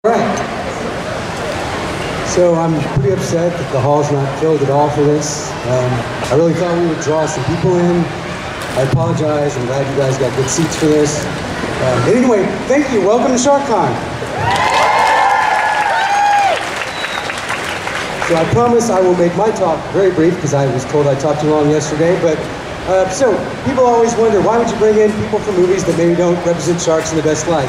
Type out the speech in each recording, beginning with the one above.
Right. So I'm pretty upset that the hall's not filled at all for this. I really thought we would draw some people in. I apologize. I'm glad you guys got good seats for this. Anyway, thank you. Welcome to SharkCon. So I promise I will make my talk very brief because I was told I talked too long yesterday. But so people always wonder, why would you bring in people from movies that maybe don't represent sharks in the best light?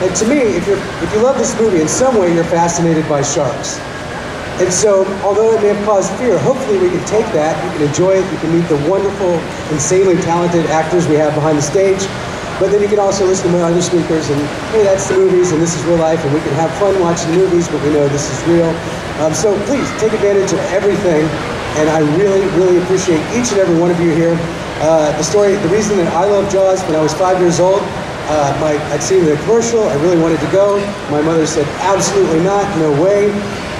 And to me, if you love this movie, in some way you're fascinated by sharks. And so, although it may have caused fear, hopefully we can take that, you can enjoy it, you can meet the wonderful, insanely talented actors we have behind the stage, but then you can also listen to my other speakers and, hey, that's the movies and this is real life, and we can have fun watching the movies, but we know this is real. So please, take advantage of everything, and I really, really appreciate each and every one of you here. The reason that I love Jaws, when I was 5 years old, I'd seen the commercial, I really wanted to go. My mother said, absolutely not, no way.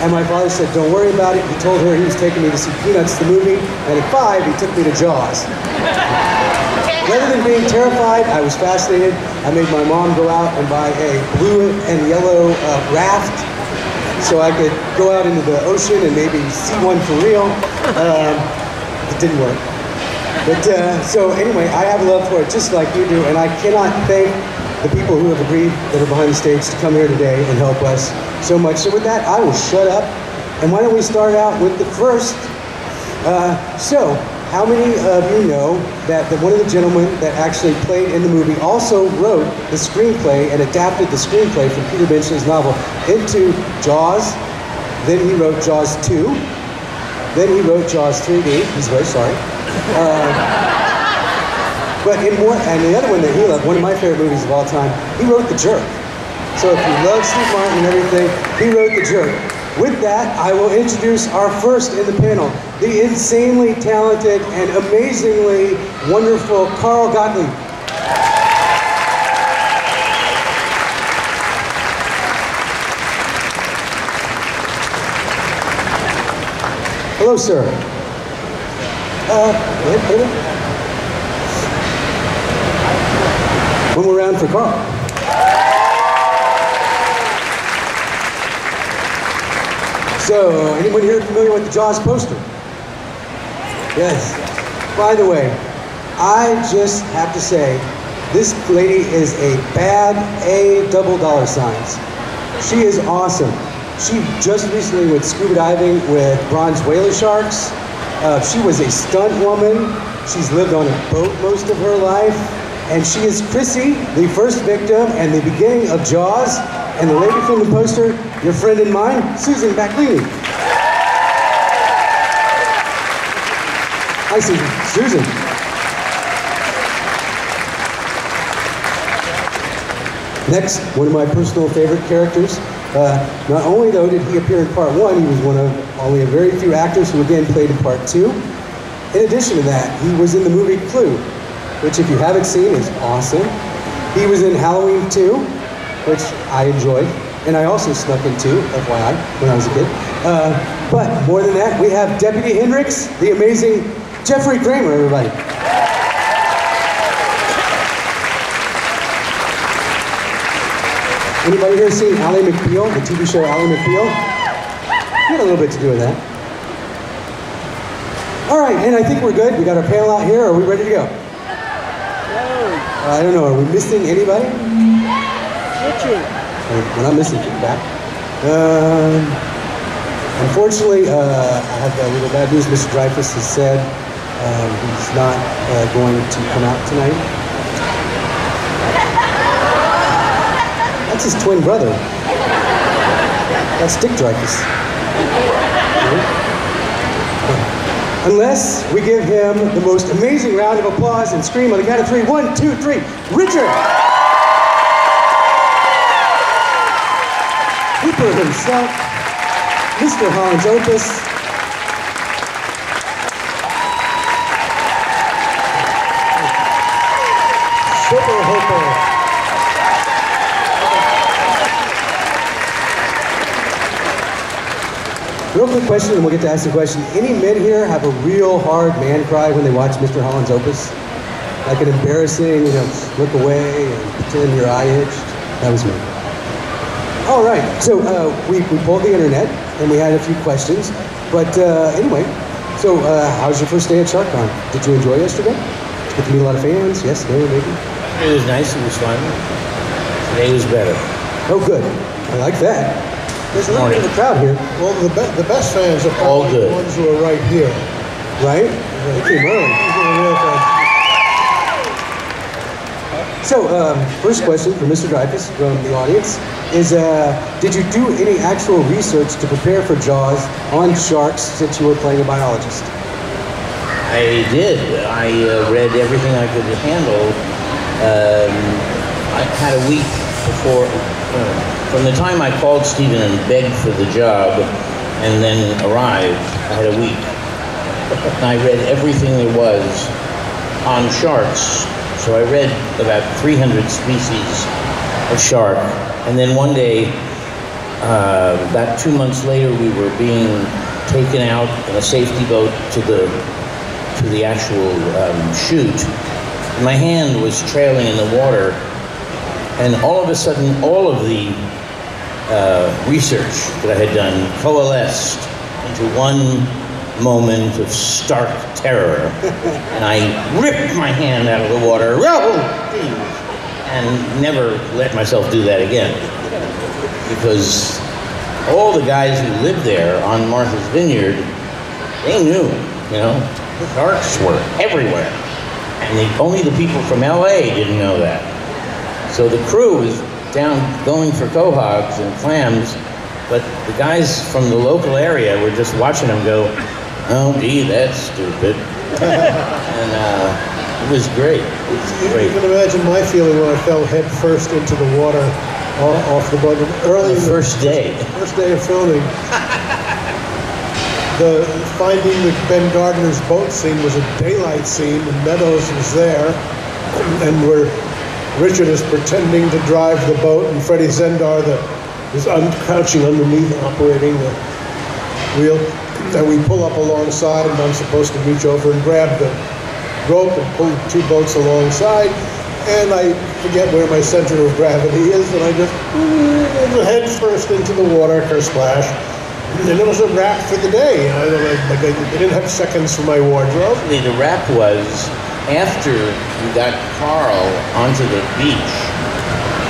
And my father said, don't worry about it. He told her he was taking me to see Peanuts, the movie, and at 5, he took me to Jaws. Rather than being terrified, I was fascinated. I made my mom go out and buy a blue and yellow raft so I could go out into the ocean and maybe see one for real. It didn't work. But so anyway, I have love for it just like you do, and I cannot thank the people who have agreed that are behind the stage to come here today and help us so much. So with that, I will shut up, and why don't we start out with the first. So, how many of you know that one of the gentlemen that actually played in the movie also wrote the screenplay and adapted the screenplay from Peter Benchley's novel into Jaws? Then he wrote Jaws 2. Then he wrote Jaws 3D. He's very sorry. And the other one that he loved, one of my favorite movies of all time, he wrote The Jerk. So if you love Steve Martin and everything, he wrote The Jerk. With that, I will introduce our first in the panel, the insanely talented and amazingly wonderful Carl Gottieb. Hello, sir. One more round for Carl. So, anyone here familiar with the Jaws poster? Yes. By the way, I just have to say, this lady is a bad A double dollar signs. She is awesome. She just recently went scuba diving with bronze whaler sharks. She was a stunt woman. She's lived on a boat most of her life. And she is Chrissy, the first victim and the beginning of Jaws. And the lady from the poster, your friend and mine, Susan Backlinie. Hi, Susan. Susan. Next, one of my personal favorite characters. Not only, though, did he appear in part 1, he was one of only a very few actors who again played in part 2. In addition to that, he was in the movie Clue, which if you haven't seen is awesome. He was in Halloween 2, which I enjoyed, and I also snuck in 2, FYI, when I was a kid. But more than that, we have Deputy Hendricks, the amazing Jeffrey Kramer, everybody. Anybody here seen Ally McBeal, the TV show Ally McBeal? You had a little bit to do with that. All right, and I think we're good. We got our panel out here. Are we ready to go? I don't know. Are we missing anybody? We're not missing feedback. Unfortunately, I have a little bad news. Mr. Dreyfuss has said he's not going to come out tonight. That's his twin brother. That's Dick Dreyfuss. Unless we give him the most amazing round of applause and scream on the count of 3. 1, 2, 3. Richard! Cooper himself, Mr. Holland's Opus. Super Hooper. Real quick question, and we'll get to ask the question. Any men here have a real hard man cry when they watch Mr. Holland's Opus? Like an embarrassing, look away and pretend your eye itched? That was me. All right, so we pulled the internet and we had a few questions, but anyway, so how's your first day at SharkCon? Did you enjoy yesterday? Did you get to meet a lot of fans? Yes, no, maybe? It was nice, it was fun. Today was better. Oh, good. I like that. There's a little bit of a crowd here. Well, the best fans are all probably good. The ones who are right here. Right? They came early. These are the real fans. So, first question for Mr. Dreyfuss from the audience is, did you do any actual research to prepare for Jaws on sharks since you were playing a biologist? I did. I read everything I could handle. I had a week before, from the time I called Stephen and begged for the job and then arrived, I had a week. And I read everything there was on sharks. So I read about 300 species of shark. And then one day, about 2 months later, we were being taken out in a safety boat to the actual chute. My hand was trailing in the water, and all of a sudden, all of the research that I had done coalesced into one moment of stark terror, and I ripped my hand out of the water, and never let myself do that again, because all the guys who lived there on Martha's Vineyard, they knew, you know, the sharks were everywhere, and only the people from LA didn't know that. So the crew was down going for quahogs and clams, but the guys from the local area were just watching them go, oh, gee, that's stupid. And it was great. It was great. You can imagine my feeling when I fell head first into the water off the boat. Early The first day of filming. Finding the Ben Gardner's boat scene was a daylight scene, and Meadows was there, and Richard is pretending to drive the boat, and Freddie Zendar is crouching underneath, operating the wheel. And we pull up alongside, and I'm supposed to reach over and grab the rope and pull two boats alongside. And I forget where my center of gravity is, and I just head first into the water, kersplash. And it was a wrap for the day. I didn't have seconds for my wardrobe. The wrap was after we got Carl onto the beach,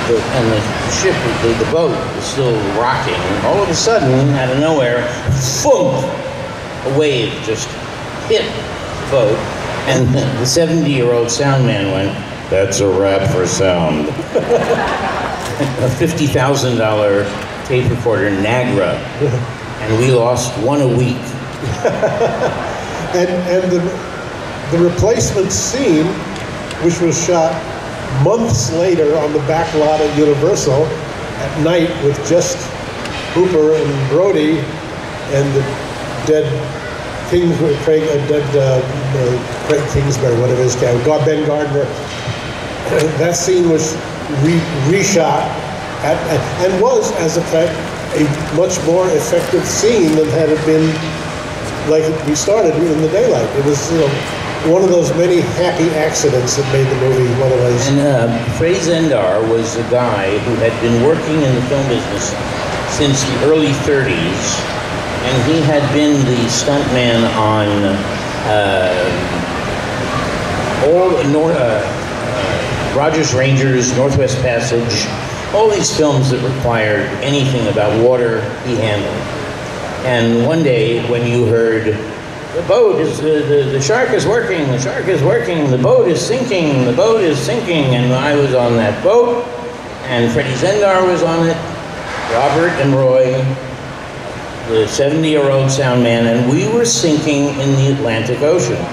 and the ship, the boat was still rocking. All of a sudden, out of nowhere, boom! A wave just hit the boat, and the 70-year-old sound man went, "That's a wrap for sound." A $50,000 tape recorder, Nagra, and we lost one a week. and the replacement scene, which was shot months later on the back lot at Universal at night with just Hooper and Brody and the dead Craig Kingsbury, whatever his name, Ben Gardner. That scene was reshot and was, as a fact, a much more effective scene than had it been like we started in the daylight. It was, one of those many happy accidents that made the movie one of those. And Freddie Zendar was a guy who had been working in the film business since the early 30s, and he had been the stuntman on Rogers Rangers, Northwest Passage, all these films that required anything about water, he handled. And one day when you heard, the boat is, the shark is working, the shark is working, the boat is sinking, the boat is sinking, and I was on that boat, and Freddie Zendar was on it, Robert and Roy, the 70-year-old sound man, and we were sinking in the Atlantic Ocean.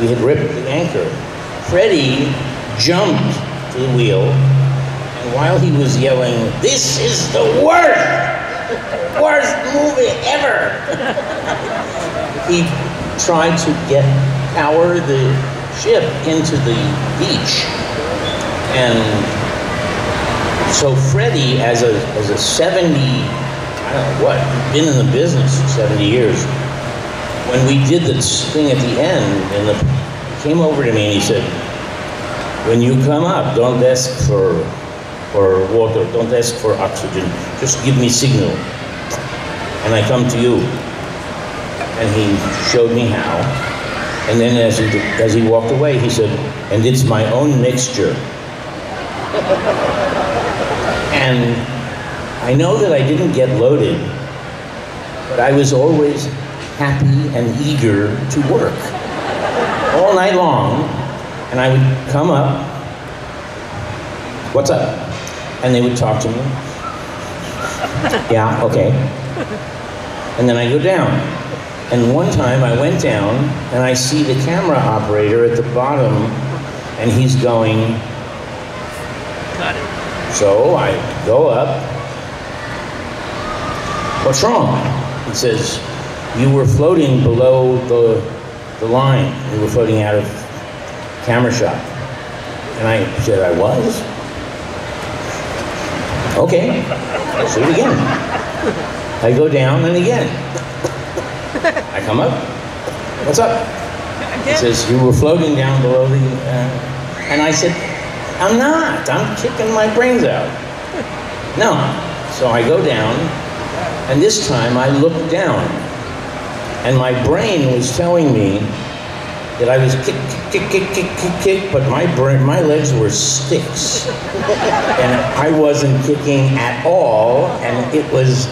We had ripped the anchor. Freddie jumped to the wheel, and while he was yelling, "This is the worst movie ever!" he tried to power the ship into the beach. And so Freddie, as a 70, I don't know what, been in the business for 70 years, when we did this thing at the end, he came over to me and he said, "When you come up, don't ask for or water. Don't ask for oxygen. Just give me signal, and I come to you. And he showed me how. And then as he walked away, he said, and it's my own mixture. And I know that I didn't get loaded, but I was always happy and eager to work all night long. And I would come up, what's up? And they would talk to me. Yeah, okay. And then I go down. And one time I went down and I see the camera operator at the bottom and he's going, got it. So I go up. What's wrong? He says, you were floating below the line. You were floating out of camera shot. And I said, I was? Okay, let's do it again. I go down and again. I come up. What's up? He says, you were floating down below the... and I said, I'm not. I'm kicking my brains out. No. So I go down, and this time I look down. And my brain was telling me that I was kick, but my legs were sticks. And I wasn't kicking at all, and it was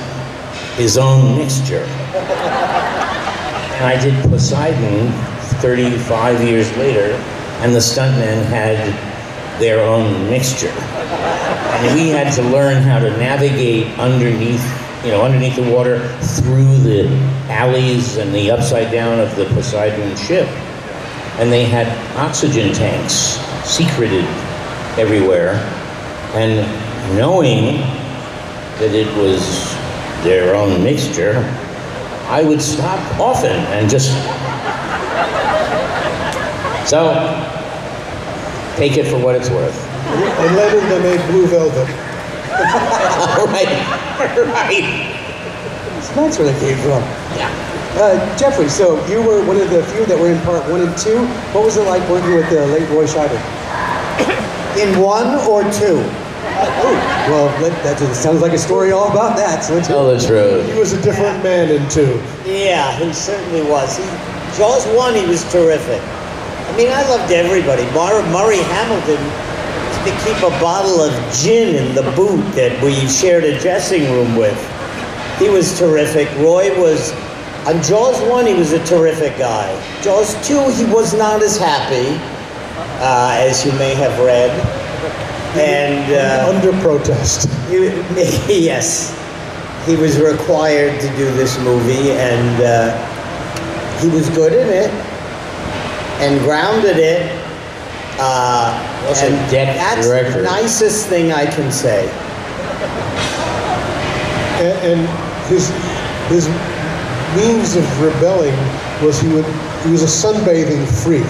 his own mixture. And I did Poseidon 35 years later, and the stuntmen had their own mixture. And we had to learn how to navigate underneath the water, through the alleys and the upside down of the Poseidon ship. And they had oxygen tanks secreted everywhere. And knowing that it was their own mixture, I would stop often and just... So, take it for what it's worth. And later they made Blue Velvet. Right. That's where they came from. Yeah. Jeffrey, so you were one of the few that were in part 1 and 2. What was it like working with the late Roy Scheider? In 1 or 2? Oh, well, that sounds like a story all about that. So tell the truth. He was a different man in 2. Yeah, he certainly was. Jaws 1, he was terrific. I mean, I loved everybody. Murray Hamilton used to keep a bottle of gin in the boot that we shared a dressing room with. He was terrific. Roy was, on Jaws 1, he was a terrific guy. Jaws 2, he was not as happy, as you may have read. And under protest. Yes, he was required to do this movie, and he was good in it, and grounded it. And that's the nicest thing I can say. And his means of rebelling was he was a sunbathing freak.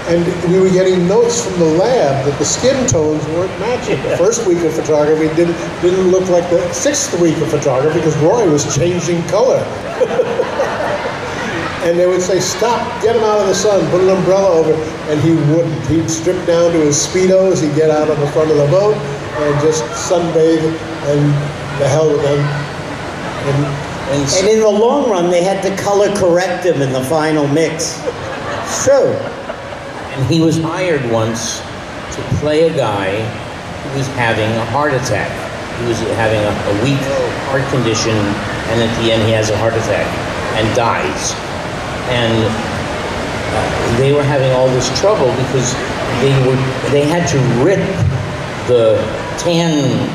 And we were getting notes from the lab that the skin tones weren't matching. The first week of photography didn't look like the 6th week of photography because Roy was changing color. And they would say, stop, get him out of the sun, put an umbrella over, and he wouldn't. He'd strip down to his Speedos, he'd get out on the front of the boat, and just sunbathe, and the hell with them. And in the long run, they had to color correct him in the final mix. It's true. And he was hired once to play a guy who was having a heart attack. He was having a weak heart condition, and at the end he has a heart attack and dies. And they were having all this trouble because they had to rip the tan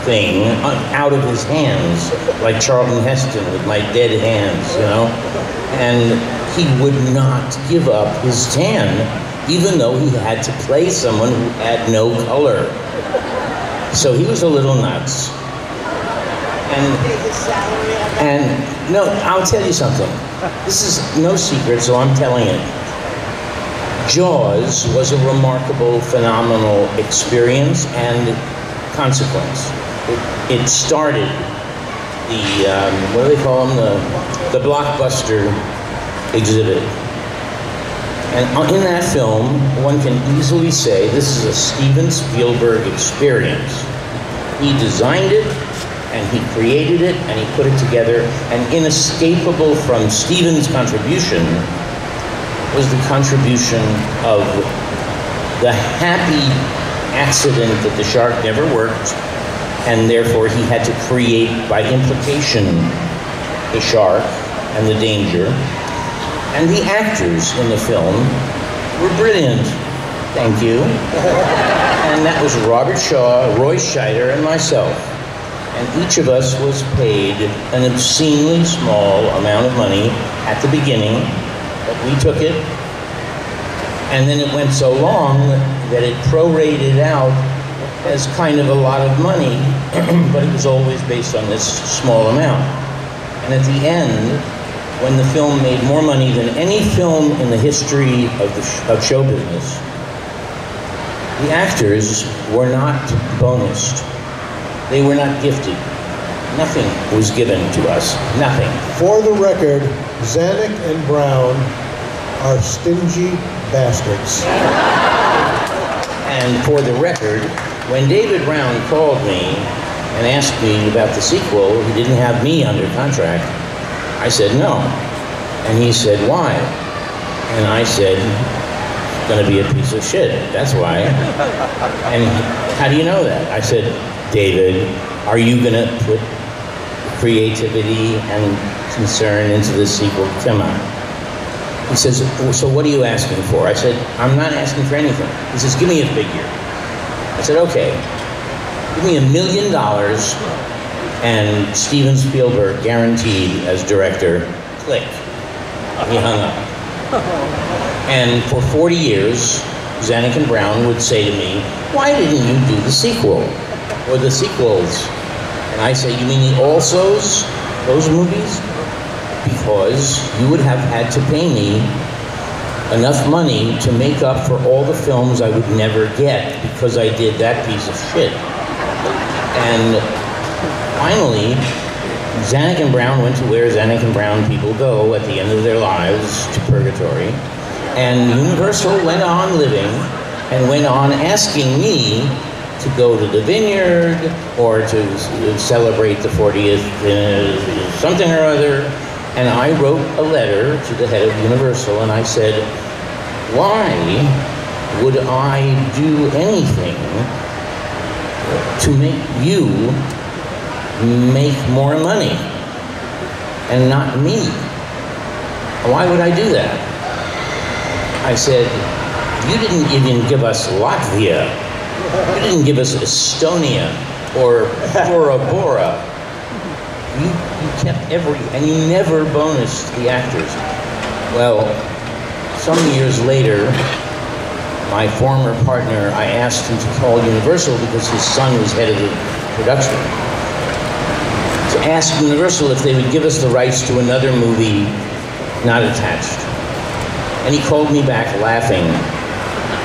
thing out of his hands, like Charlton Heston with My Dead Hands, you know? And he would not give up his tan, even though he had to play someone who had no color. So he was a little nuts. And no, I'll tell you something. This is no secret, so I'm telling it. Jaws was a remarkable, phenomenal experience and consequence. It started the, what do they call them? The blockbuster exhibit. And in that film, one can easily say this is a Steven Spielberg experience. He designed it, and he created it, and he put it together, and inescapable from Steven's contribution was the contribution of the happy accident that the shark never worked, and therefore he had to create, by implication, the shark and the danger. And the actors in the film were brilliant. Thank you. And that was Robert Shaw, Roy Scheider, and myself. And each of us was paid an obscenely small amount of money at the beginning, but we took it. And then it went so long that it prorated out as kind of a lot of money, but it was always based on this small amount. And at the end, when the film made more money than any film in the history of show business, the actors were not bonused. They were not gifted. Nothing was given to us. Nothing. For the record, Zanuck and Brown are stingy bastards. And for the record, when David Brown called me and asked me about the sequel, he didn't have me under contract. I said no. And he said, why? And I said, it's gonna be a piece of shit, that's why. And how do you know that? I said, David, are you gonna put creativity and concern into the sequel? Come on. He says, so what are you asking for? I said, I'm not asking for anything. He says, give me a figure. I said, okay, give me $1 million and Steven Spielberg guaranteed as director. Click. He hung up. And for 40 years, Zanuck and Brown would say to me, why didn't you do the sequel? Or the sequels? And I say, you mean the alsos? Those movies? Because you would have had to pay me enough money to make up for all the films I would never get because I did that piece of shit. And finally, Zanuck and Brown went to where Zanuck and Brown people go at the end of their lives, to purgatory. And Universal went on living and went on asking me to go to the Vineyard or to celebrate the 40th something or other. And I wrote a letter to the head of Universal and I said, why would I do anything to make you make more money and not me? Why would I do that? I said, you didn't even give us Latvia. You didn't give us Estonia or Bora Bora. You kept and you never bonused the actors. Well, some years later, my former partner, I asked him to call Universal because his son was head of the production, to ask Universal if they would give us the rights to another movie not attached. And he called me back laughing,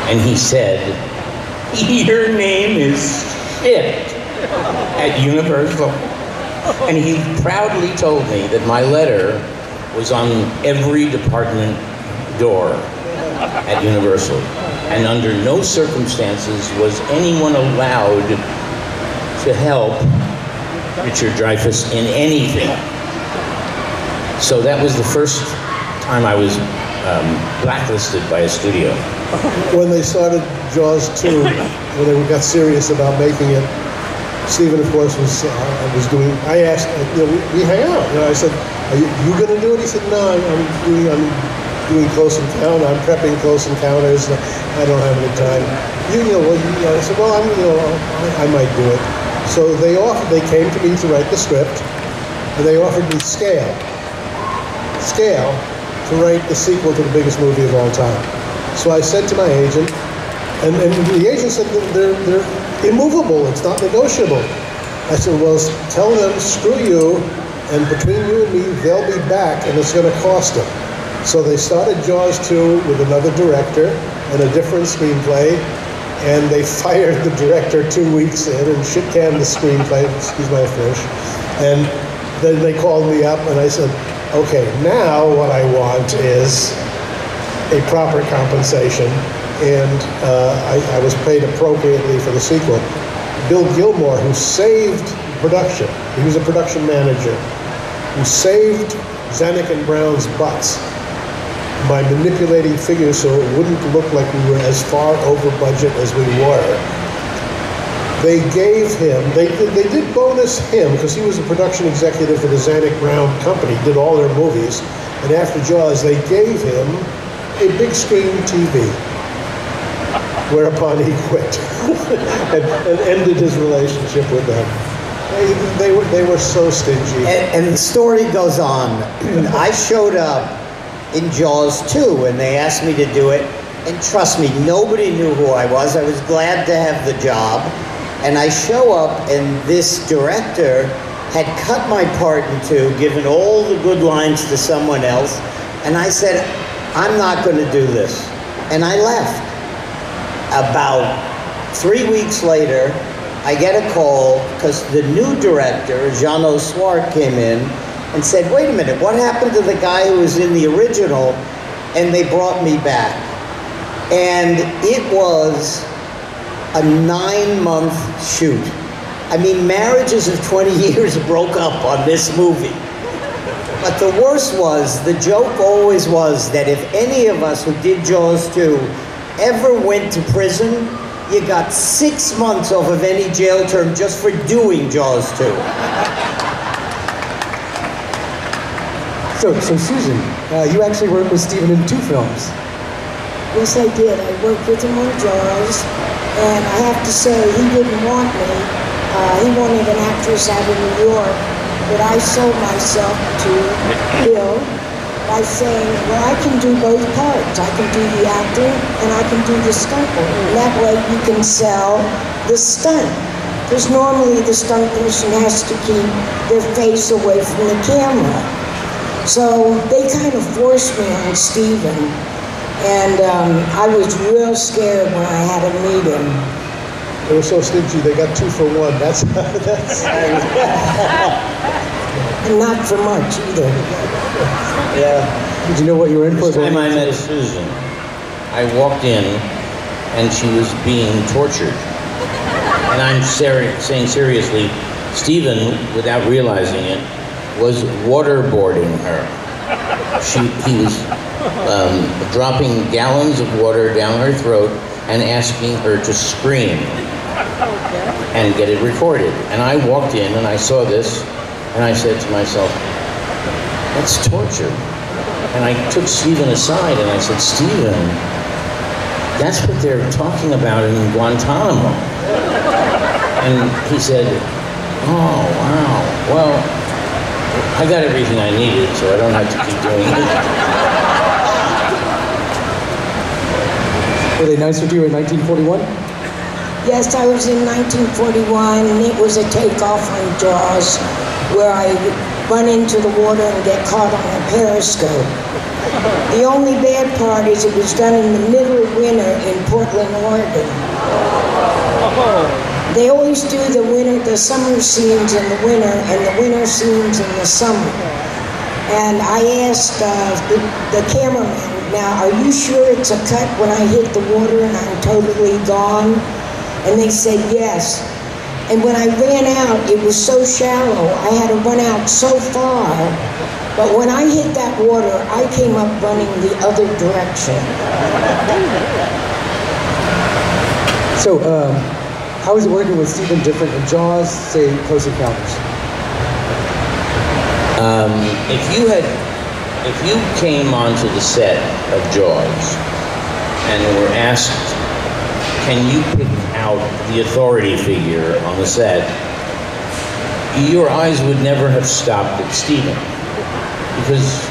and he said, your name is shit at Universal. And he proudly told me that my letter was on every department door at Universal. And under no circumstances was anyone allowed to help Richard Dreyfuss in anything. So that was the first time I was blacklisted by a studio. When they started Jaws 2, when they got serious about making it, Steven, of course, was doing. I asked, we hang out. I said, "Are you going to do it?" He said, "No, I'm doing Close Encounter. I'm prepping Close Encounters. I don't have any time." I said, "Well, I might do it." So they came to me to write the script, and they offered me Scale to write the sequel to the biggest movie of all time. So I said to my agent, and the agent said they're immovable, it's not negotiable. I said, well, tell them, screw you, and between you and me, they'll be back, and it's going to cost them. So they started Jaws 2 with another director and a different screenplay, and they fired the director 2 weeks in and shit-canned the screenplay, excuse my French, and then they called me up, and I said, okay, now what I want is a proper compensation, and I was paid appropriately for the sequel. Bill Gilmore, who saved production, he was a production manager, who saved Zanuck and Brown's butts by manipulating figures so it wouldn't look like we were as far over budget as we were. They gave him, they did bonus him, because he was a production executive for the Zanuck Brown company, did all their movies, and after Jaws, they gave him a big screen TV, whereupon he quit and ended his relationship with them. They were so stingy. And the story goes on. I showed up in Jaws 2, and they asked me to do it, and trust me, nobody knew who I was. I was glad to have the job. And I show up, and this director had cut my part in two, given all the good lines to someone else, and I said, I'm not going to do this. And I left. About 3 weeks later, I get a call, because the new director, Jeannot Swart, came in and said, wait a minute, what happened to the guy who was in the original? And they brought me back. And it was a 9-month shoot. I mean, marriages of 20 years broke up on this movie. But the worst was, the joke always was that if any of us who did Jaws 2 ever went to prison, you got 6 months off of any jail term just for doing Jaws 2. So Susan, you actually worked with Steven in 2 films. Yes, I did. I worked with him on Jaws, and I have to say, he didn't want me. He wanted an actress out of New York, but I sold myself to Bill by saying, well, I can do both parts. I can do the acting, and I can do the stunt work. And that way you can sell the stunt. Because normally the stunt person has to keep their face away from the camera. So they kind of forced me on Steven. And I was real scared when I had to meet him. They were so stingy, they got 2 for 1. That's And not for much either. Yeah. Did you know what you were in for? The time I met Susan, I walked in and she was being tortured. And I'm saying seriously, Steven, without realizing it, was waterboarding her. He was dropping gallons of water down her throat and asking her to scream and get it recorded. And I walked in and I saw this and I said to myself, that's torture. And I took Steven aside and I said, Steven, that's what they're talking about in Guantanamo. And he said, oh, wow, well, I got everything I needed, so I don't have to keep doing it. Were they nice with you in 1941? Yes, I was in 1941, and it was a takeoff on Jaws, where I run into the water and get caught on a periscope. The only bad part is it was done in the middle of winter in Portland, Oregon. They always do the summer scenes in the winter and the winter scenes in the summer. And I asked the cameraman, now, are you sure it's a cut when I hit the water and I'm totally gone? And they said yes. And when I ran out, it was so shallow, I had to run out so far. But when I hit that water, I came up running the other direction. So, how is it working with Steven different in Jaws, say, Close Encounters? If you came onto the set of Jaws and were asked, can you pick out the authority figure on the set, your eyes would never have stopped at Steven, because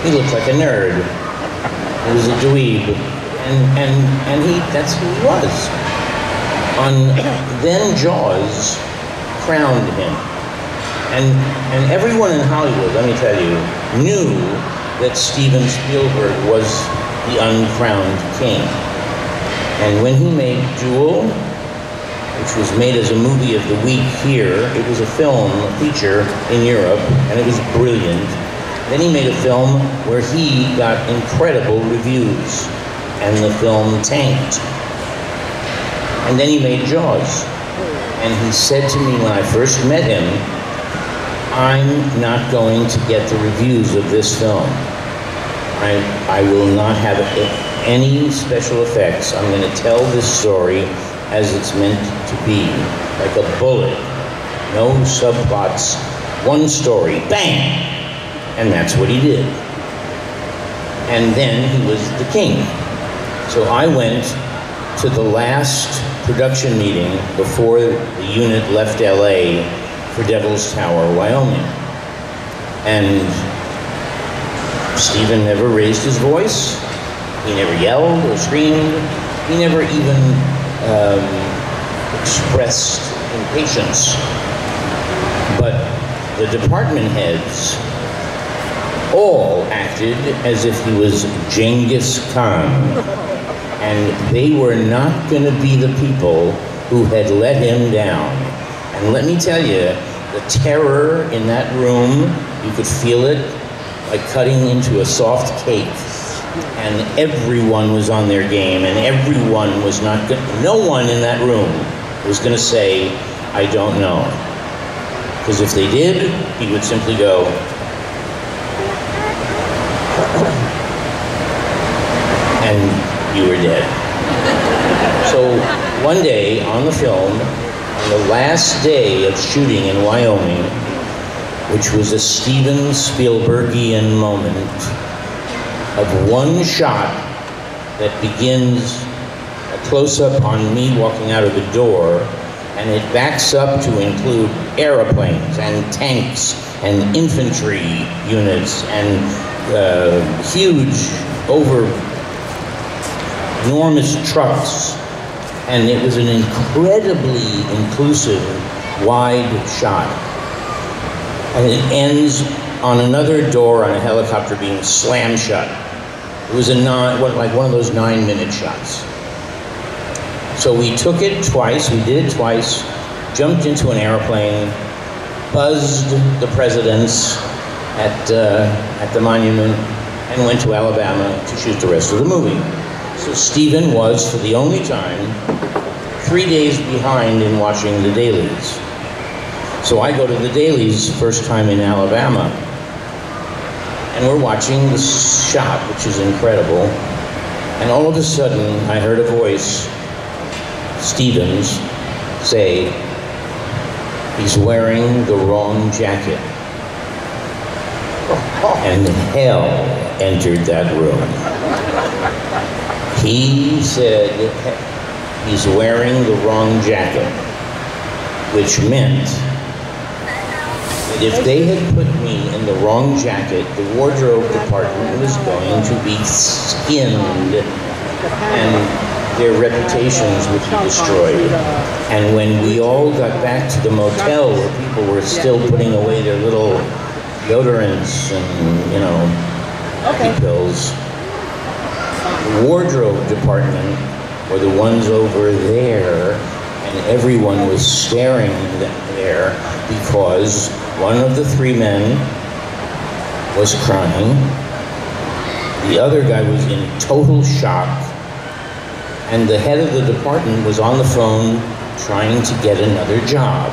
he looked like a nerd. He was a dweeb, and that's who he was. Then Jaws crowned him. And everyone in Hollywood, let me tell you, knew that Steven Spielberg was the uncrowned king. And when he made Jewel, which was made as a movie of the week here, it was a film, a feature in Europe, and it was brilliant. Then he made a film where he got incredible reviews, and the film tanked. And then he made Jaws. And he said to me when I first met him, I'm not going to get the reviews of this film. I will not have any special effects. I'm going to tell this story as it's meant to be, like a bullet. No subplots, one story, bang! And that's what he did. And then he was the king. So I went to the last production meeting before the unit left LA for Devil's Tower, Wyoming. And Stephen never raised his voice. He never yelled or screamed. He never even expressed impatience. But the department heads all acted as if he was Genghis Khan. And they were not going to be the people who had let him down. And let me tell you, the terror in that room, you could feel it like cutting into a soft cake. And everyone was on their game, and everyone was not good. No one in that room was going to say, I don't know. Because if they did, he would simply go, and you were dead. So one day on the film, on the last day of shooting in Wyoming, which was a Steven Spielbergian moment of one shot that begins a close-up on me walking out of the door, and it backs up to include airplanes and tanks and infantry units and huge, enormous trucks. And it was an incredibly inclusive, wide shot. And it ends on another door on a helicopter being slammed shut. It was like one of those 9-minute shots. So we took it twice, we did it twice, jumped into an airplane, buzzed the presidents at the monument, and went to Alabama to shoot the rest of the movie. So Stephen was, for the only time, 3 days behind in watching the dailies. So I go to the dailies first time in Alabama, and we're watching the shot, which is incredible, and all of a sudden I heard a voice, Stevens, say, he's wearing the wrong jacket. And hell entered that room. He said he's wearing the wrong jacket, which meant that if they had put me in the wrong jacket, the wardrobe department was going to be skinned and their reputations would be destroyed. And when we all got back to the motel where people were still putting away their little deodorants and, you know, happy pills, the wardrobe department were the ones over there, and everyone was staring there because one of the 3 men was crying, the other guy was in total shock, and the head of the department was on the phone trying to get another job.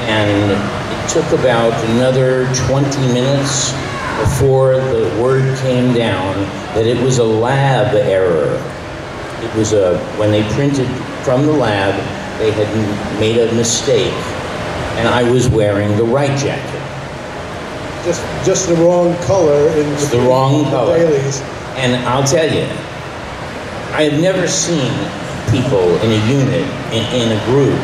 And it took about another 20 minutes before the word came down that it was a lab error. It was when they printed from the lab, they had made a mistake, and I was wearing the right jacket. Just the wrong color in the wrong color. Dailies. And I'll tell you, I have never seen people in a unit, in a group,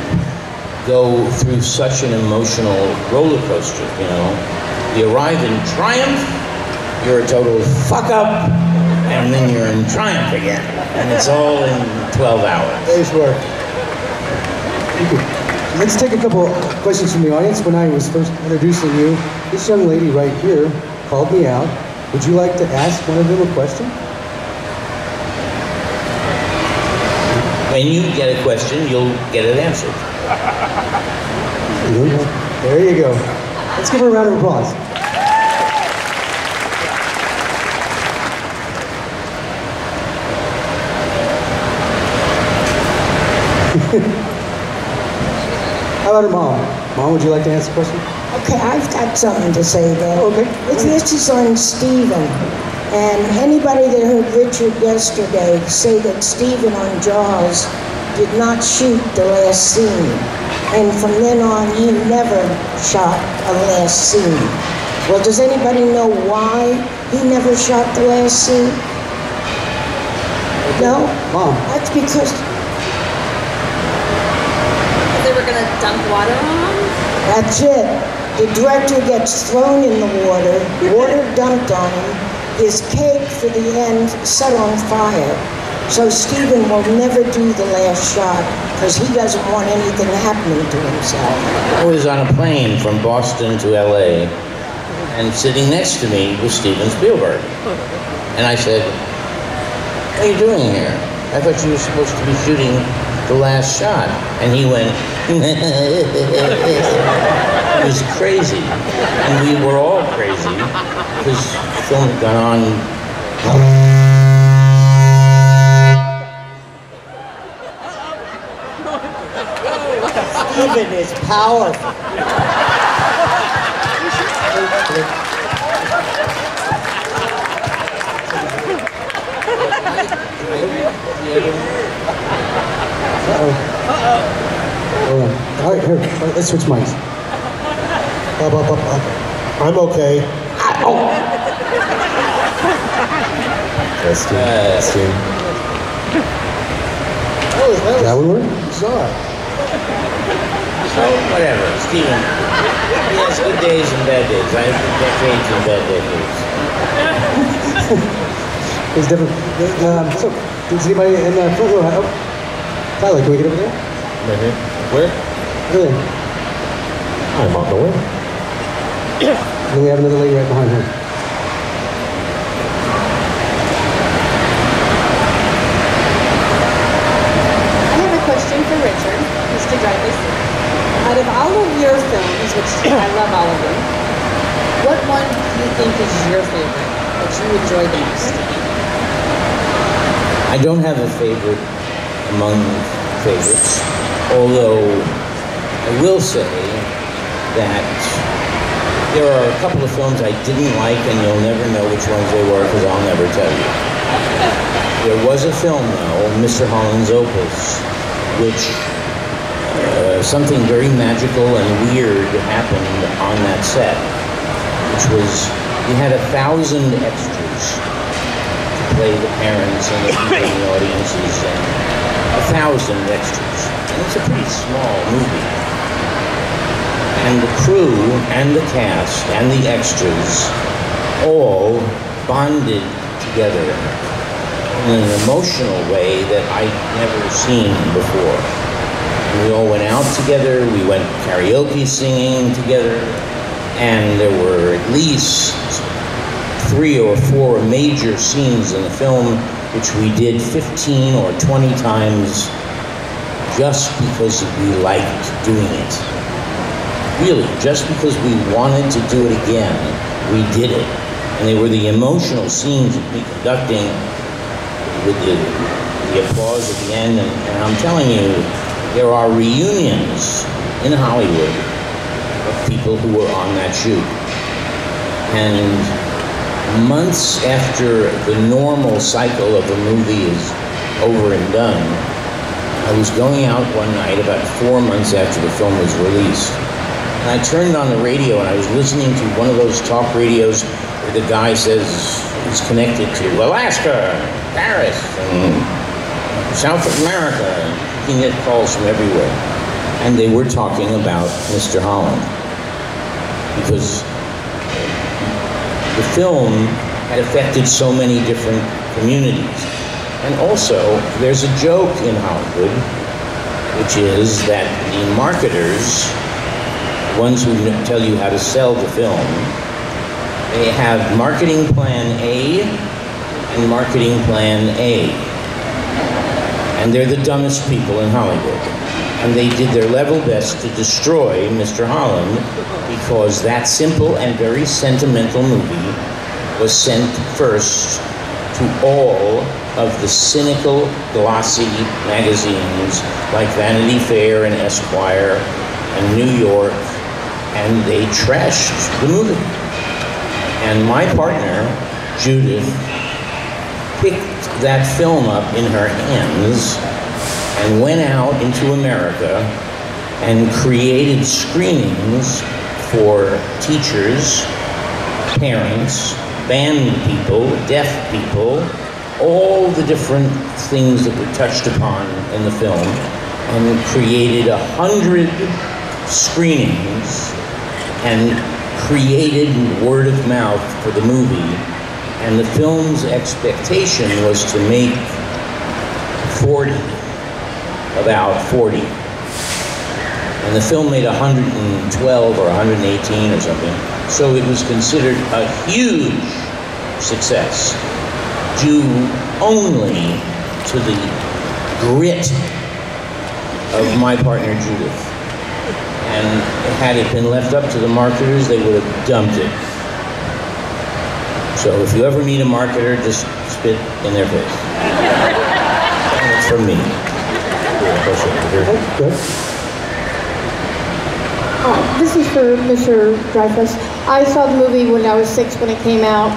go through such an emotional roller coaster, you know. You arrive in triumph, you're a total fuck up, and then you're in triumph again. And it's all in 12 hours. Day's work. Let's take a couple questions from the audience. When I was first introducing you, this young lady right here called me out. Would you like to ask one of them a question? When you get a question, you'll get it answered. There you go. Let's give her a round of applause. How about her mom? Mom, would you like to answer the question? Okay, I've got something to say there. Okay. This is on Stephen. And anybody that heard Richard yesterday say that Stephen on Jaws did not shoot the last scene. And from then on, he never shot a last scene. Well, does anybody know why he never shot the last scene? No? Mom. That's because they were going to dump water on him? that's it. The director gets thrown in the water dumped on him, his cake for the end set on fire. So Stephen will never do the last shot because he doesn't want anything happening to himself. I was on a plane from Boston to LA, and sitting next to me was Steven Spielberg. And I said, "What are you doing here? I thought you were supposed to be shooting the last shot." And he went, it was crazy. And we were all crazy because the film had gone on. Stephen is powerful. Hold on. All right, here, let's switch mics. I'm okay. That's good. That's good. That would work? Bizarre. So, whatever, Steven. He has good days and bad days. I have good decades and bad decades. It's different. So, does anybody in the front row have... Oh, Tyler, can we get over there? Right here. Where? Really? I'm on the way. Then we have another lady right behind her. I have a question for Richard, Mr. Dreyfuss. Out of all of your films, which I love all of them, what one do you think is your favorite, that you enjoy the most? I don't have a favorite among favorites, although I will say that there are a couple of films I didn't like, and you'll never know which ones they were because I'll never tell you. There was a film, though, Mr. Holland's Opus, which something very magical and weird happened on that set, which was he had 1,000 extras to play the parents and the people in the audiences, and 1,000 extras. And it's a pretty small movie. And the crew and the cast and the extras all bonded together in an emotional way that I'd never seen before. We all went out together, we went karaoke singing together, and there were at least 3 or 4 major scenes in the film which we did 15 or 20 times just because we liked doing it. Really, just because we wanted to do it again, we did it. And they were the emotional scenes of me conducting with the applause at the end. And I'm telling you, there are reunions in Hollywood of people who were on that shoot. And months after the normal cycle of a movie is over and done, I was going out one night about 4 months after the film was released. And I turned on the radio and I was listening to one of those talk radios where the guy says he's connected to Alaska, Paris, and South America. You can get calls from everywhere. And they were talking about Mr. Holland. Because the film had affected so many different communities. And also, there's a joke in Hollywood, which is that the marketers, ones who tell you how to sell the film, they have marketing plan A and marketing plan A. And they're the dumbest people in Hollywood. And they did their level best to destroy Mr. Holland because that simple and very sentimental movie was sent first to all of the cynical, glossy magazines like Vanity Fair and Esquire and New York, and they trashed the movie. And my partner, Judith, picked that film up in her hands and went out into America and created screenings for teachers, parents, band people, deaf people, all the different things that were touched upon in the film, and created 100 screenings and created word of mouth for the movie. And the film's expectation was to make 40, about 40. And the film made 112 or 118 or something. So it was considered a huge success, due only to the grit of my partner Judith. And had it been left up to the marketers, they would have dumped it. So if you ever meet a marketer, just spit in their face. And it's from me. This is for Mr. Dreyfuss. I saw the movie when I was 6 when it came out.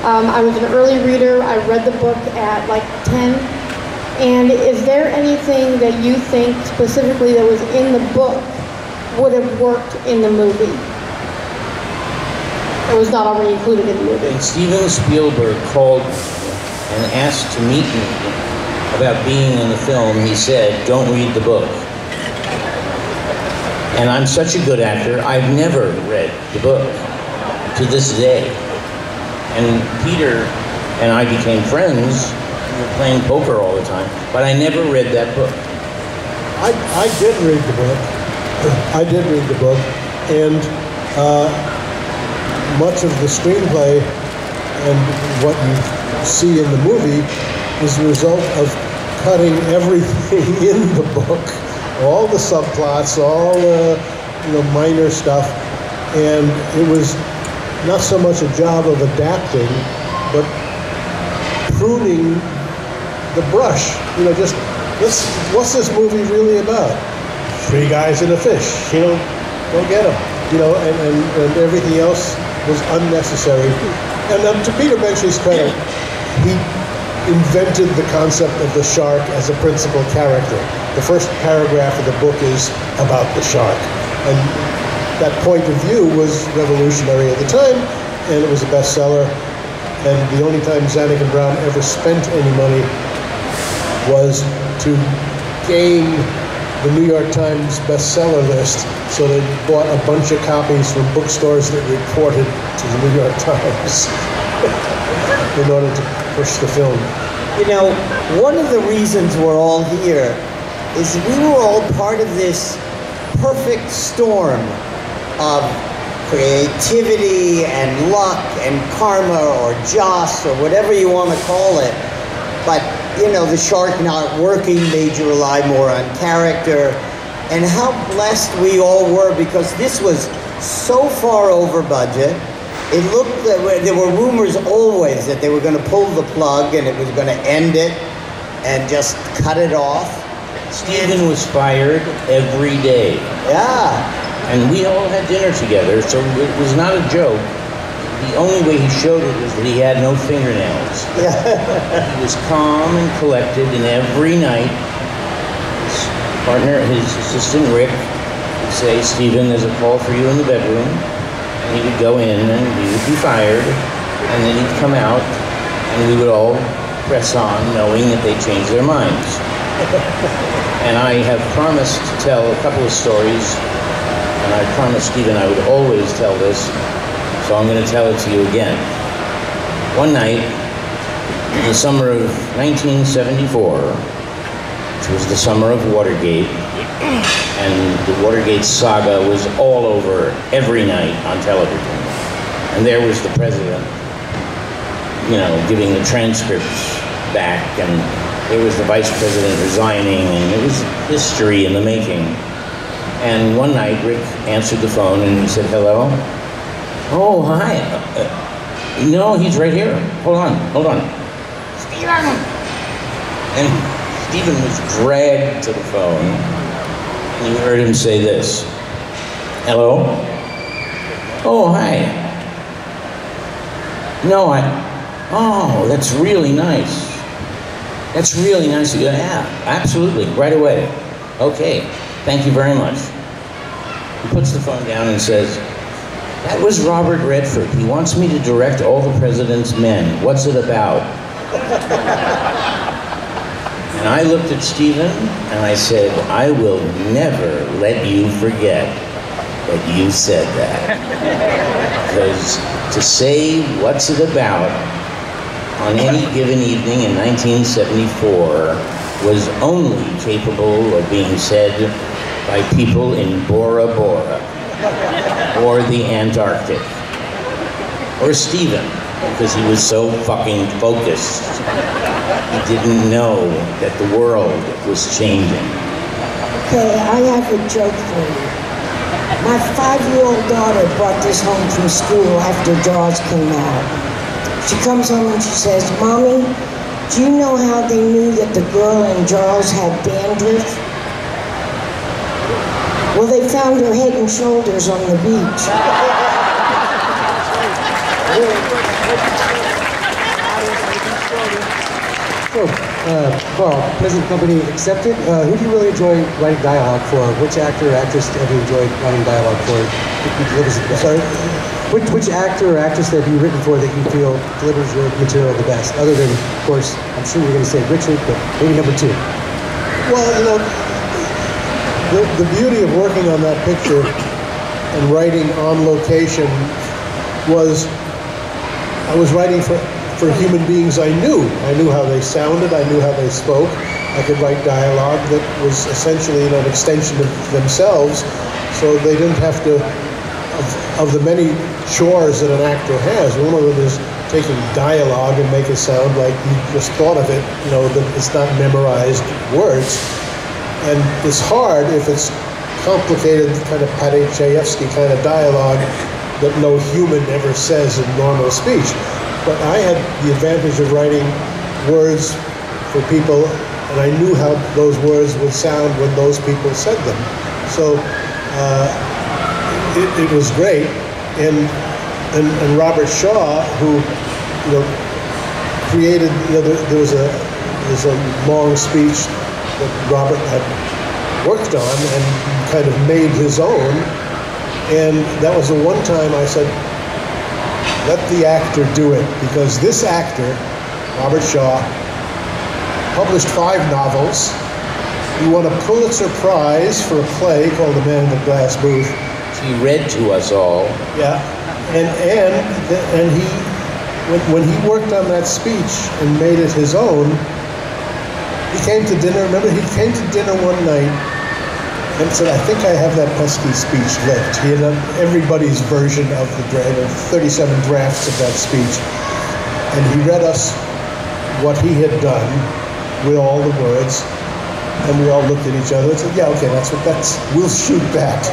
I was an early reader. I read the book at like 10. And is there anything that you think specifically that was in the book would have worked in the movie? It was not already included in the movie. And Steven Spielberg called me and asked to meet me about being in the film. He said, "Don't read the book." And I'm such a good actor, I've never read the book to this day. And Peter and I became friends. We were playing poker all the time, but I never read that book. I did read the book. I did read the book, and much of the screenplay and what you see in the movie is a result of cutting everything in the book, all the subplots, all the minor stuff, and it was not so much a job of adapting, but pruning the brush. Just what's this movie really about? 3 guys and a fish. Go get them. And everything else was unnecessary. And to Peter Benchley's credit, he invented the concept of the shark as a principal character. The first paragraph of the book is about the shark. And that point of view was revolutionary at the time, and it was a bestseller. And the only time Zanuck and Brown ever spent any money was to gain the New York Times bestseller list, so they bought a bunch of copies from bookstores that reported to the New York Times in order to push the film. One of the reasons we're all here is we were all part of this perfect storm of creativity and luck and karma or joss or whatever you want to call it. But the shark not working made you rely more on character, and how blessed we all were, because this was so far over budget. It looked that there were rumors always that they were going to pull the plug and it was going to end it and just cut it off. Steven was fired every day. Yeah. And we all had dinner together, so it was not a joke. The only way he showed it was that he had no fingernails. He was calm and collected, and every night, his partner, his assistant Rick, would say, "Steven, there's a call for you in the bedroom." And he would go in, and he would be fired, and then he'd come out, and we would all press on, knowing that they changed their minds. And I have promised to tell a couple of stories, and I promised Steven I would always tell this, so I'm going to tell it to you again. One night, in the summer of 1974, which was the summer of Watergate, and the Watergate saga was all over every night on television. And there was the president, giving the transcripts back, and there was the vice president resigning, and it was history in the making. And one night, Rick answered the phone, and he said, "Hello?" "Oh, hi. No, he's right here. Hold on. Steven! Stephen was dragged to the phone, and you heard him say this. Hello? Oh, hi. No, oh, that's really nice. That's really nice. Yeah, absolutely, right away. Okay, thank you very much. He puts the phone down and says, that was Robert Redford. He wants me to direct All the President's Men. What's it about? And I looked at Stephen and I said, I will never let you forget that you said that. Because to say what's it about on any given evening in 1974 was only capable of being said by people in Bora Bora, or the Antarctic, or Stephen, because he was so fucking focused. He didn't know that the world was changing. Okay, I have a joke for you. My 5-year-old daughter brought this home from school after Jaws came out. She comes home and she says, Mommy, do you know how they knew that the girl in Jaws had dandruff? Well, they found her head and shoulders on the beach. So, Carl, present company accepted. Who do you really enjoy writing dialogue for? Which actor or actress have you enjoyed writing dialogue for? Sorry? Which actor or actress have you written for that you feel delivers your material the best? Other than, of course, I'm sure you're going to say Richard, but maybe number 2. Well, you know, the beauty of working on that picture and writing on location was I was writing for human beings I knew. I knew how they sounded, I knew how they spoke. I could write dialogue that was essentially an extension of themselves, so they didn't have to, of the many chores that an actor has, one of them is taking dialogue and make it sound like you just thought of it, you know, that it's not memorized words. And it's hard if it's complicated, kind of Padechayevsky kind of dialogue that no human ever says in normal speech. But I had the advantage of writing words for people, and I knew how those words would sound when those people said them. So it was great. And Robert Shaw, who, you know, created, you know, there's a long speech that Robert had worked on and kind of made his own. And that was the one time I said, let the actor do it, because this actor, Robert Shaw, published 5 novels. He won a Pulitzer Prize for a play called The Man in the Glass Booth. He read to us all. Yeah, and he, when he worked on that speech and made it his own, he came to dinner. Remember, he came to dinner one night and said, I think I have that pesky speech licked. He had done everybody's version of the 37 drafts of that speech. And he read us what he had done with all the words. And we all looked at each other and said, yeah, okay, we'll shoot that.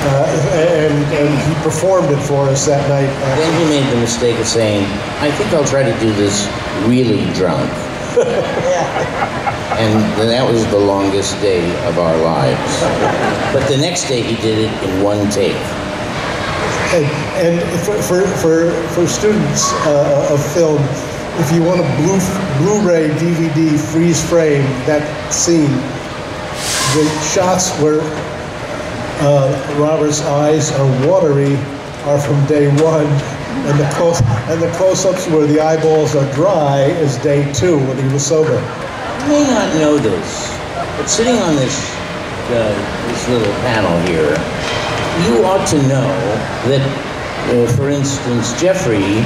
and he performed it for us that night. Then he made the mistake of saying, I think I'll try to do this really drunk. And that was the longest day of our lives. But the next day he did it in one take. And for students of film, if you want a Blu-ray DVD freeze frame, that scene, the shots where Robert's eyes are watery are from day 1. And the close-ups where the eyeballs are dry is day 2 when he was sober. You may not know this, but sitting on this little panel here, you ought to know that, for instance, Jeffrey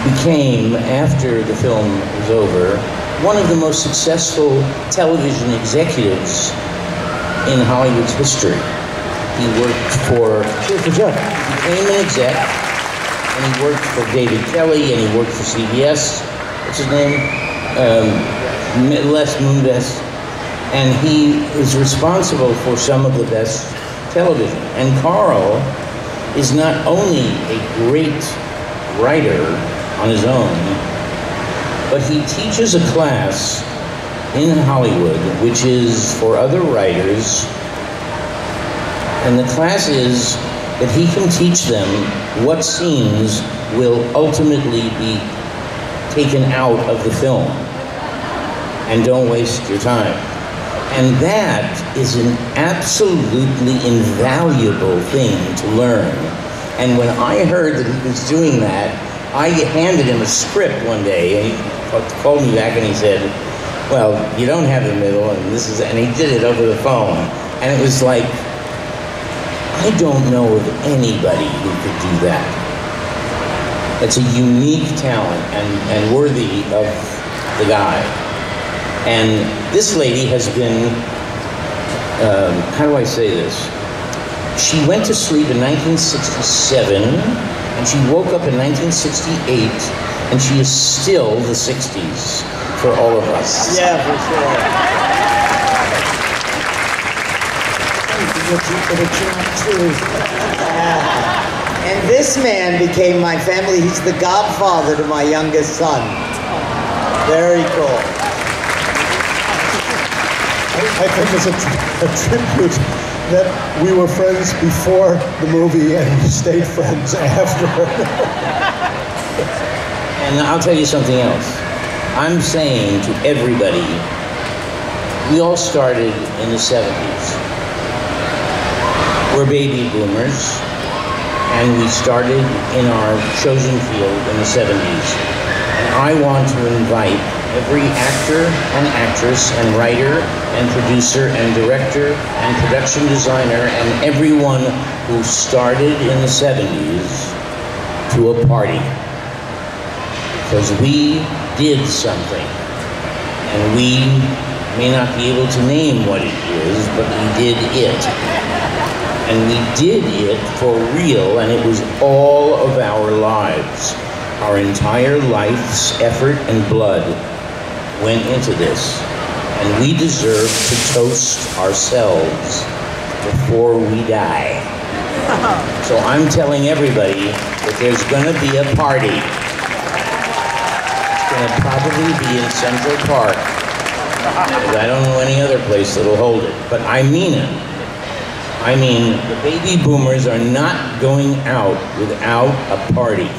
became, after the film was over, one of the most successful television executives in Hollywood's history. He worked for, he became an exec, and he worked for David Kelly, and he worked for CBS, what's his name? Les Moonves, and he is responsible for some of the best television. And Carl is not only a great writer on his own, but he teaches a class in Hollywood, which is for other writers, and the class is that he can teach them what scenes will ultimately be taken out of the film, and don't waste your time. And that is an absolutely invaluable thing to learn. And when I heard that he was doing that, I handed him a script one day, and he called me back and he said, well, you don't have the middle, and this is, and he did it over the phone. And it was like, I don't know of anybody who could do that. It's a unique talent and worthy of the guy. And this lady has been, how do I say this? She went to sleep in 1967, and she woke up in 1968, and she is still the 60s for all of us. Yeah, for sure. And this man became my family. He's the godfather to my youngest son. Very cool. I think it's a tribute that we were friends before the movie and we stayed friends after. And I'll tell you something else. I'm saying to everybody, we all started in the 70s. We're baby boomers, and we started in our chosen field in the 70s. And I want to invite every actor and actress and writer and producer and director and production designer and everyone who started in the 70s to a party. Because we did something, and we may not be able to name what it is, but we did it. And we did it for real, and it was all of our lives. Our entire life's effort and blood went into this, and we deserve to toast ourselves before we die. So I'm telling everybody that there's gonna be a party. It's gonna probably be in Central Park, because I don't know any other place that'll hold it, but I mean it. I mean, the baby boomers are not going out without a party.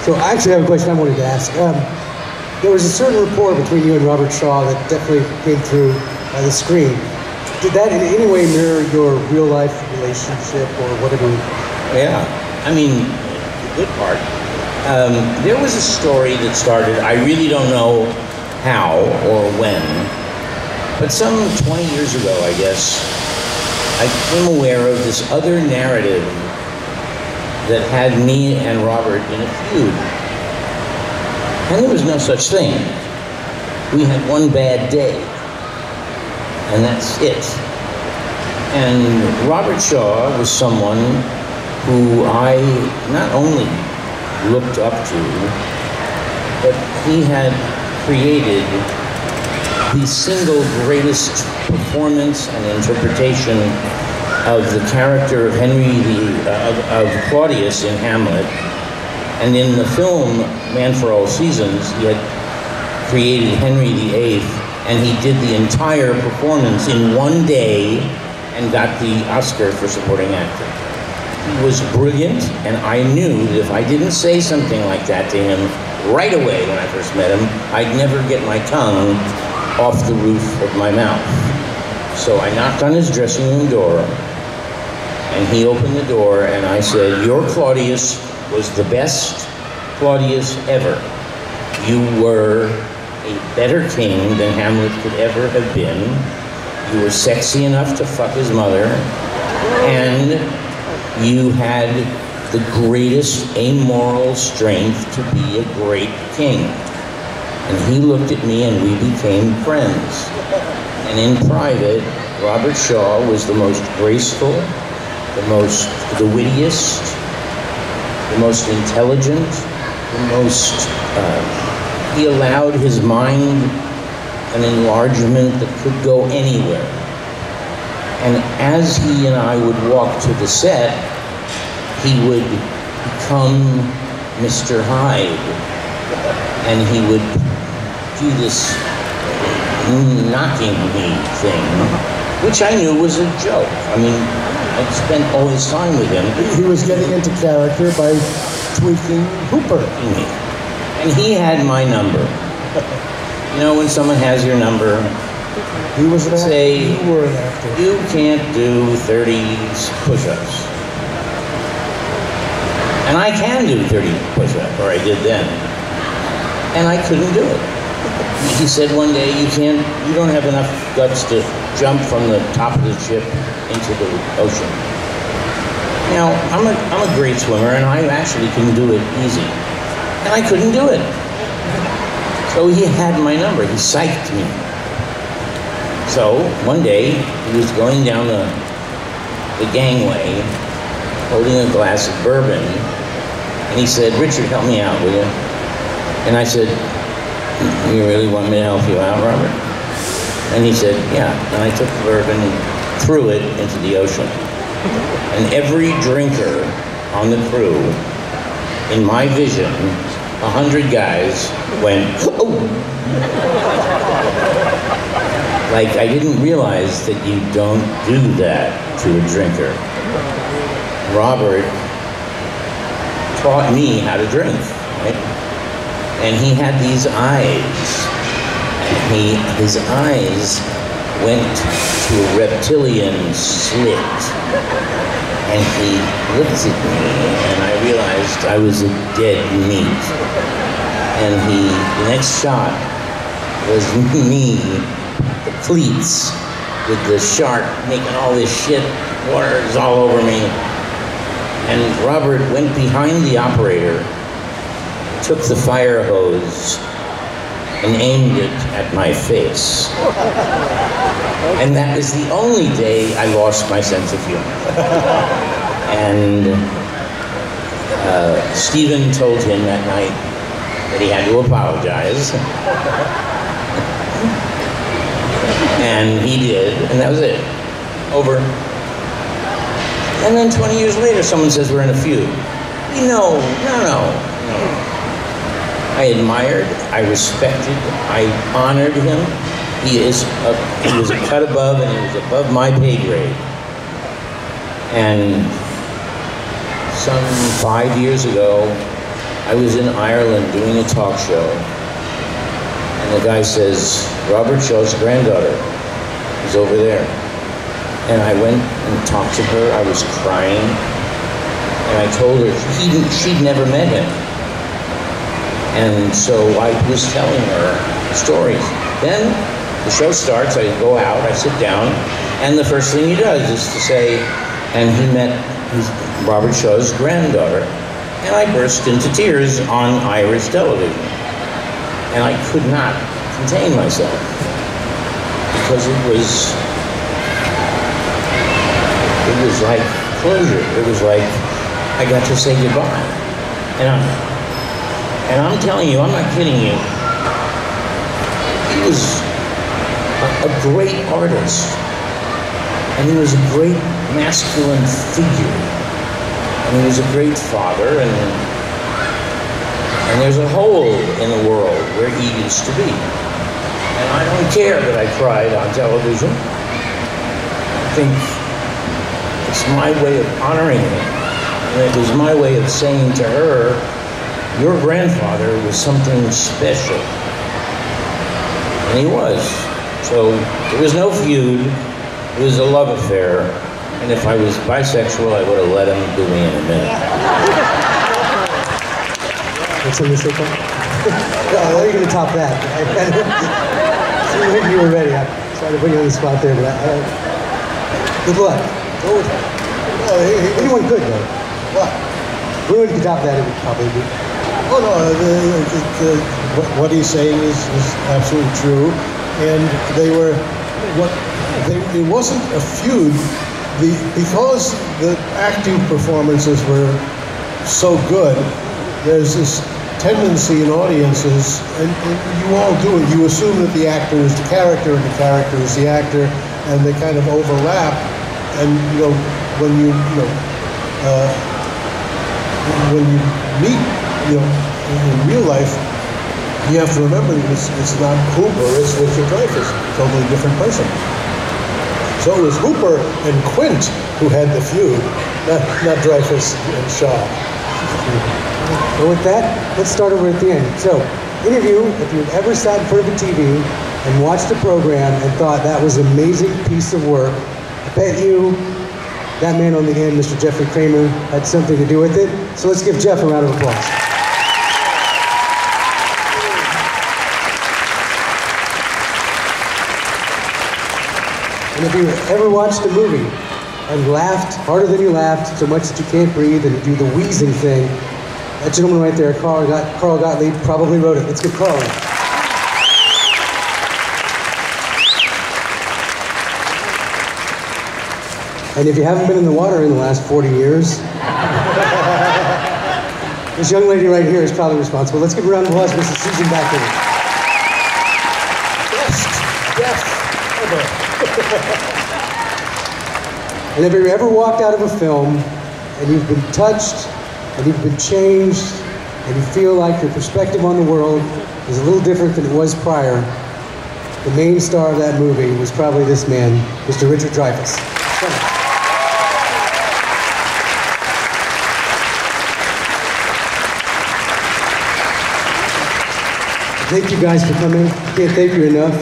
So I actually have a question I wanted to ask. There was a certain rapport between you and Robert Shaw that definitely came through the screen. Did that in any way mirror your real life relationship or whatever? Yeah, I mean, the good part. There was a story that started, I really don't know how or when, but some 20 years ago, I guess, I became aware of this other narrative that had me and Robert in a feud. And there was no such thing. We had one bad day, and that's it. And Robert Shaw was someone who I not only looked up to, but he had created the single greatest performance and interpretation of the character of of Claudius in Hamlet. And in the film Man for All Seasons, he had created Henry VIII, and he did the entire performance in one day and got the Oscar for supporting actor. He was brilliant, and I knew that if I didn't say something like that to him right away when I first met him, I'd never get my tongue off the roof of my mouth. So I knocked on his dressing room door, and he opened the door, and I said, "Your Claudius was the best Claudius ever. You were a better king than Hamlet could ever have been. You were sexy enough to fuck his mother, and you had the greatest amoral strength to be a great king." And he looked at me and we became friends. And in private, Robert Shaw was the most graceful, the wittiest, the most intelligent, he allowed his mind an enlargement that could go anywhere. And as he and I would walk to the set, he would become Mr. Hyde. And he would do this knocking me thing, which I knew was a joke. I mean, I'd spent all his time with him. He was getting into character by tweaking Hooper. And he had my number. You know, when someone has your number, he was an say, actor. You were an actor. You can't do 30 push-ups. And I can do 30 push-ups, or I did then. And I couldn't do it. He said one day, you don't have enough guts to jump from the top of the ship into the ocean. Now, I'm a great swimmer, and I actually can do it easy. And I couldn't do it. So he had my number. He psyched me. So one day, he was going down the gangway, holding a glass of bourbon, and he said, "Richard, help me out, will you?" And I said, "You really want me to help you out, Robert?" And he said, "Yeah." And I took the bourbon and threw it into the ocean. And every drinker on the crew, in my vision, 100 guys went, "Oh!" Like, I didn't realize that you don't do that to a drinker. Robert taught me how to drink, right? And he had these eyes. And his eyes went to a reptilian slit. And he looked at me, and I realized I was a dead meat. And the next shot was me, the cleats, with the shark making all this shit, water's all over me. And Robert went behind the operator, took the fire hose, and aimed it at my face. And that was the only day I lost my sense of humor. And Stephen told him that night that he had to apologize. And he did, and that was it. Over. And then 20 years later, someone says we're in a feud. No. I admired, I respected, I honored him. He was a cut above, and he was above my pay grade. And some 5 years ago, I was in Ireland doing a talk show, and the guy says, "Robert Shaw's granddaughter is over there." And I went and talked to her. I was crying, and I told her she'd never met him. And so I was telling her stories. Then the show starts, I go out, I sit down, and the first thing he does is to say, and he met Robert Shaw's granddaughter. And I burst into tears on Irish television. And I could not contain myself, because it was like closure. It was like I got to say goodbye. And I'm telling you, I'm not kidding you. He was a great artist. And he was a great masculine figure. And he was a great father. And there's a hole in the world where he used to be. And I don't care that I cried on television. I think it's my way of honoring him. And it was my way of saying to her, your grandfather was something special. And he was. So there was no feud. It was a love affair. And if I was bisexual, I would have let him do me in a minute. What's in the secret? How are you going to top that? I think you were ready. I tried to put you on the spot there, but good luck. Go with it. Anyone could, though. What? Anyone could top that, it would probably be. Oh, no, what he's saying is absolutely true. And it wasn't a feud. Because the acting performances were so good, there's this tendency in audiences, and you all do it, you assume that the actor is the character and the character is the actor, and they kind of overlap. And when you meet in real life, you have to remember that it's not Hooper, it's Richard Dreyfuss, totally different person. So it was Hooper and Quint who had the feud, not Dreyfuss and Shaw. Well, with that, let's start over at the end. So, any of you, if you've ever sat in front of a TV and watched a program and thought that was an amazing piece of work, I bet you that man on the end, Mr. Jeffrey Kramer, had something to do with it. So let's give Jeff a round of applause. And if you ever watched a movie and laughed harder than you laughed, so much that you can't breathe and you do the wheezing thing, that gentleman right there, Carl Gottieb, probably wrote it. Let's give Carl in. And if you haven't been in the water in the last 40 years, this young lady right here is probably responsible. Let's give a round of applause, Mrs. Susan Backlinie. Yes. And if you ever walked out of a film and you've been touched and you've been changed and you feel like your perspective on the world is a little different than it was prior, the main star of that movie was probably this man, Mr. Richard Dreyfuss. Thank you guys for coming. I can't thank you enough.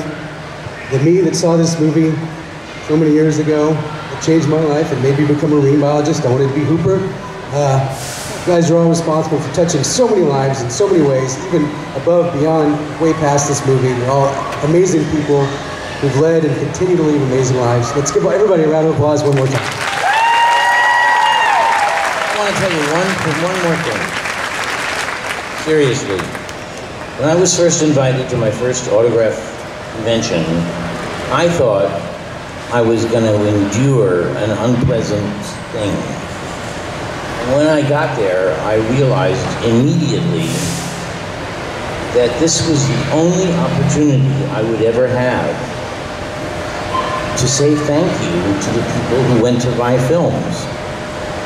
The me that saw this movie so many years ago, it changed my life and made me become a marine biologist. I wanted to be Hooper. You guys are all responsible for touching so many lives in so many ways, even above, beyond, way past this movie. You're all amazing people who've led and continue to lead amazing lives. Let's give everybody a round of applause one more time. I want to tell you one more thing. Seriously. When I was first invited to my first autograph convention, I thought I was going to endure an unpleasant thing. And when I got there, I realized immediately that this was the only opportunity I would ever have to say thank you to the people who went to buy films.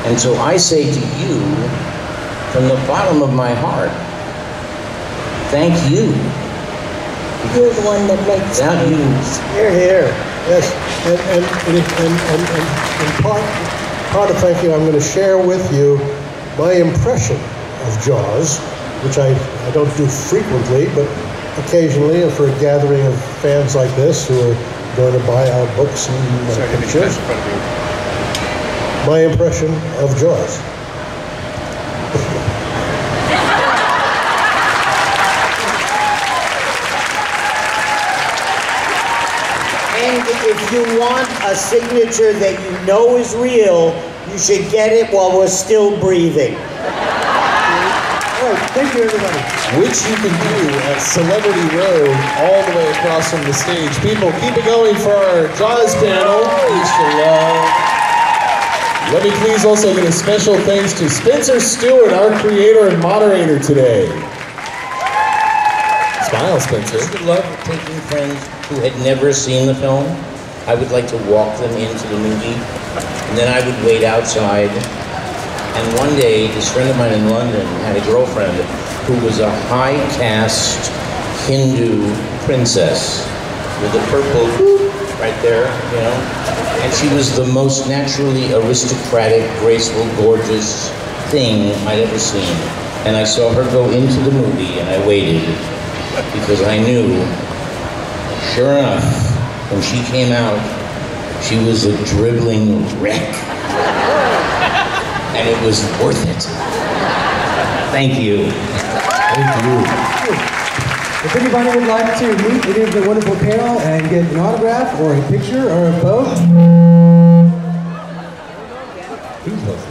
And so I say to you, from the bottom of my heart, thank you. You're the one that makes Without you. Here, here. Yes, and part of thank you, I'm going to share with you my impression of Jaws, which I don't do frequently, but occasionally for a gathering of fans like this who are going to buy our books and pictures. My impression of Jaws. And if you want a signature that you know is real, you should get it while we're still breathing. All right, thank you, everybody. Which you can do at Celebrity Road all the way across from the stage. People, keep it going for our Jaws panel. Let me please also give a special thanks to Spencer Stewart, our creator and moderator today. Smile, Spencer. I would love taking friends who had never seen the film. I would like to walk them into the movie, and then I would wait outside. And one day, this friend of mine in London had a girlfriend who was a high-caste Hindu princess with a purple right there, you know? And she was the most naturally aristocratic, graceful, gorgeous thing I'd ever seen. And I saw her go into the movie, and I waited, because I knew, sure enough, when she came out, she was a dribbling wreck. And it was worth it. Thank you. Thank you. If anybody would like to meet any of the wonderful panel and get an autograph or a picture or a boat, Who's hosting?